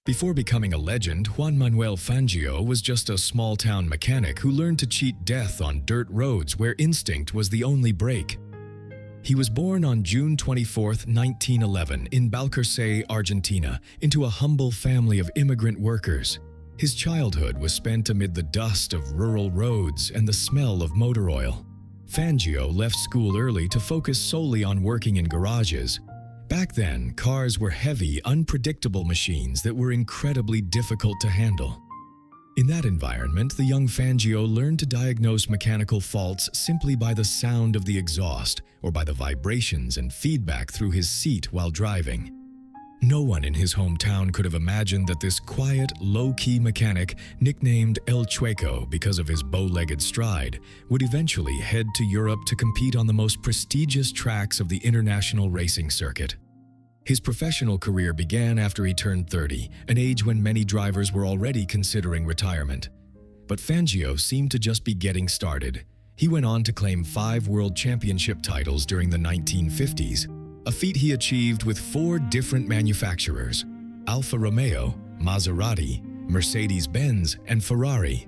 Before becoming a legend, Juan Manuel Fangio was just a small-town mechanic who learned to cheat death on dirt roads where instinct was the only brake. He was born on June 24, 1911, in Bio3, Argentina, into a humble family of immigrant workers. His childhood was spent amid the dust of rural roads and the smell of motor oil. Fangio left school early to focus solely on working in garages. Back then, cars were heavy, unpredictable machines that were incredibly difficult to handle. In that environment, the young Fangio learned to diagnose mechanical faults simply by the sound of the exhaust or by the vibrations and feedback through his seat while driving. No one in his hometown could have imagined that this quiet, low-key mechanic, nicknamed El Chueco because of his bow-legged stride, would eventually head to Europe to compete on the most prestigious tracks of the international racing circuit. His professional career began after he turned 30, an age when many drivers were already considering retirement. But Fangio seemed to just be getting started. He went on to claim 5 world championship titles during the 1950s, a feat he achieved with 4 different manufacturers: Alfa Romeo, Maserati, Mercedes-Benz, and Ferrari.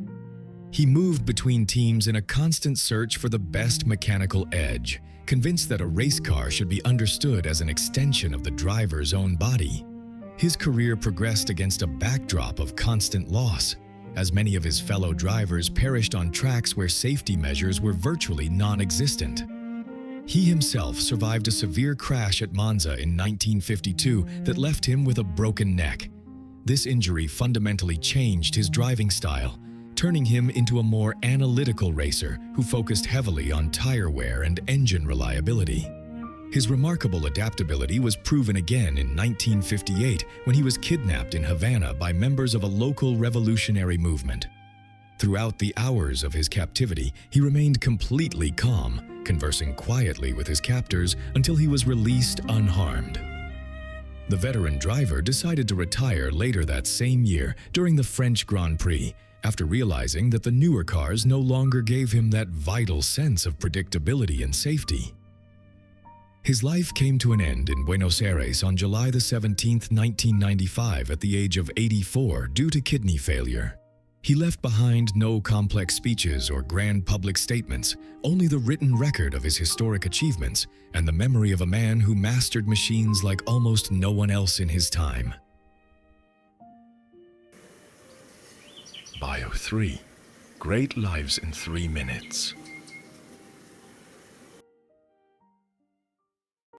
He moved between teams in a constant search for the best mechanical edge, convinced that a race car should be understood as an extension of the driver's own body. His career progressed against a backdrop of constant loss, as many of his fellow drivers perished on tracks where safety measures were virtually non-existent. He himself survived a severe crash at Monza in 1952 that left him with a broken neck. This injury fundamentally changed his driving style, turning him into a more analytical racer who focused heavily on tire wear and engine reliability. His remarkable adaptability was proven again in 1958 when he was kidnapped in Havana by members of a local revolutionary movement. Throughout the hours of his captivity, he remained completely calm, conversing quietly with his captors until he was released unharmed. The veteran driver decided to retire later that same year during the French Grand Prix, after realizing that the newer cars no longer gave him that vital sense of predictability and safety. His life came to an end in Buenos Aires on July 17, 1995, at the age of 84 due to kidney failure. He left behind no complex speeches or grand public statements, only the written record of his historic achievements and the memory of a man who mastered machines like almost no one else in his time. Bio3. Great lives in 3 minutes.